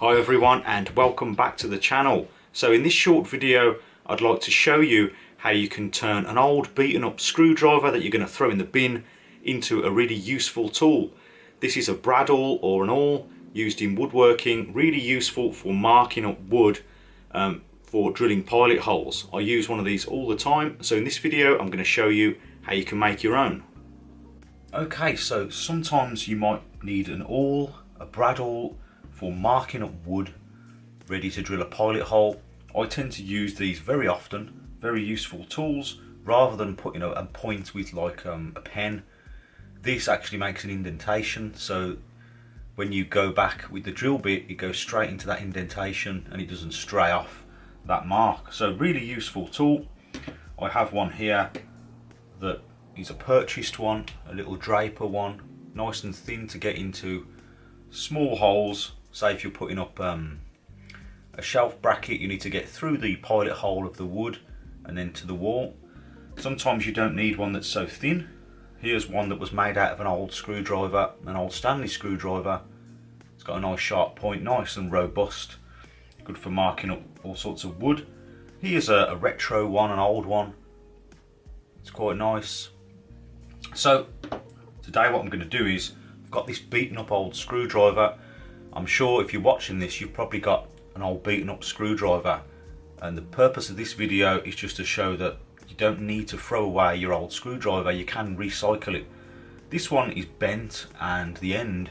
Hi everyone and welcome back to the channel. So in this short video I'd like to show you how you can turn an old beaten up screwdriver that you're going to throw in the bin into a really useful tool. This is a Bradawl or an awl used in woodworking, really useful for marking up wood for drilling pilot holes. I use one of these all the time, so in this video I'm going to show you how you can make your own. Okay, so sometimes you might need an awl, a Bradawl, for marking up wood ready to drill a pilot hole. I tend to use these very often, very useful tools, rather than putting a point with like a pen. This actually makes an indentation, so when you go back with the drill bit it goes straight into that indentation and it doesn't stray off that mark. So really useful tool. I have one here that is a purchased one, a little draper one, nice and thin to get into small holes. Say if you're putting up a shelf bracket, you need to get through the pilot hole of the wood and then to the wall. Sometimes you don't need one that's so thin. Here's one that was made out of an old screwdriver, an old Stanley screwdriver. It's got a nice sharp point, nice and robust, good for marking up all sorts of wood. Here's a retro one, an old one. It's quite nice. So today what I'm going to do is, I've got this beaten up old screwdriver. I'm sure if you're watching this you've probably got an old beaten up screwdriver, and the purpose of this video is just to show that you don't need to throw away your old screwdriver, you can recycle it. This one is bent and the end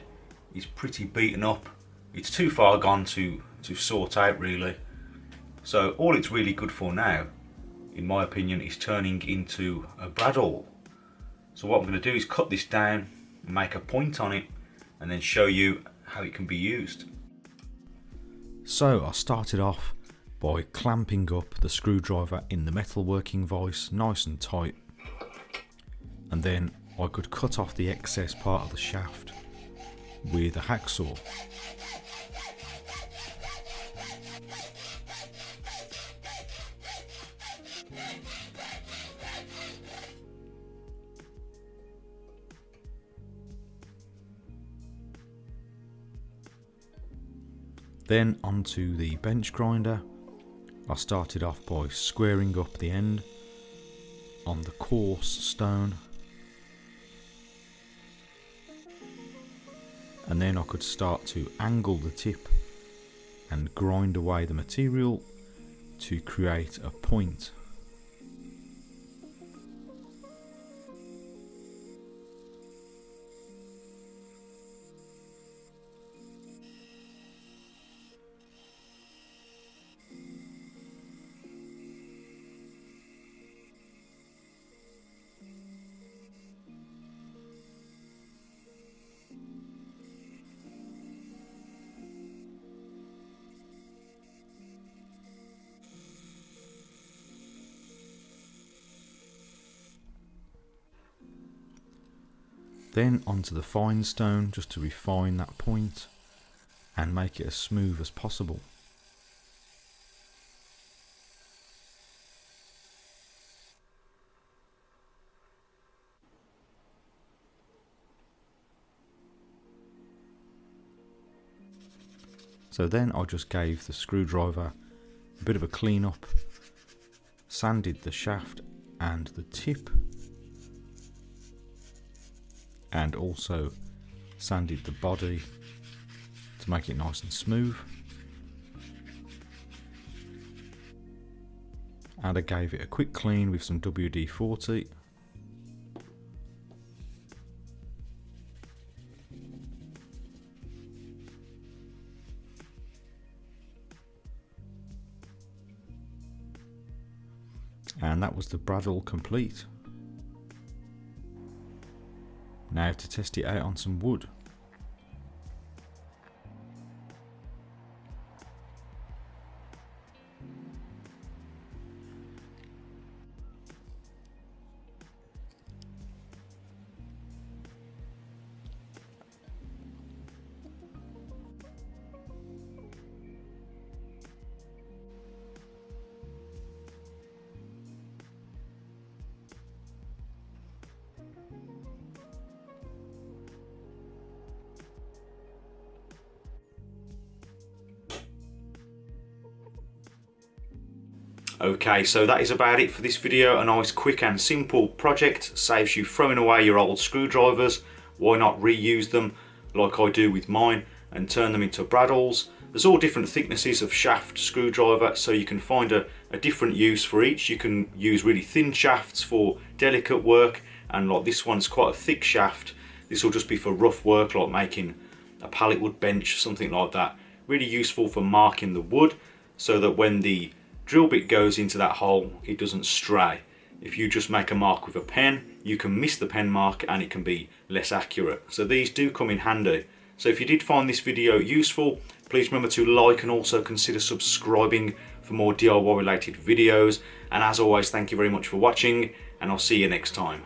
is pretty beaten up. It's too far gone to sort out really. So all it's really good for now, in my opinion, is turning into a Bradawl. So what I'm going to do is cut this down, make a point on it, and then show you how it can be used. So I started off by clamping up the screwdriver in the metalworking vise nice and tight, and then I could cut off the excess part of the shaft with a hacksaw. Then onto the bench grinder. I started off by squaring up the end on the coarse stone, and then I could start to angle the tip and grind away the material to create a point. Then onto the fine stone, just to refine that point and make it as smooth as possible. So then I just gave the screwdriver a bit of a clean up, sanded the shaft and the tip, and also sanded the body to make it nice and smooth, and I gave it a quick clean with some WD-40. And that was the Bradawl complete. Now to test it out on some wood. Okay, so that is about it for this video. A nice quick and simple project, saves you throwing away your old screwdrivers. Why not reuse them like I do with mine and turn them into Bradawls? There's all different thicknesses of shaft screwdriver, so you can find a different use for each. You can use really thin shafts for delicate work, and like this one's quite a thick shaft. This will just be for rough work, like making a pallet wood bench, something like that. Really useful for marking the wood so that when the drill bit goes into that hole, it doesn't stray. If you just make a mark with a pen, you can miss the pen mark and it can be less accurate. So these do come in handy. So if you did find this video useful, please remember to like and also consider subscribing for more DIY related videos. And as always, thank you very much for watching, and I'll see you next time.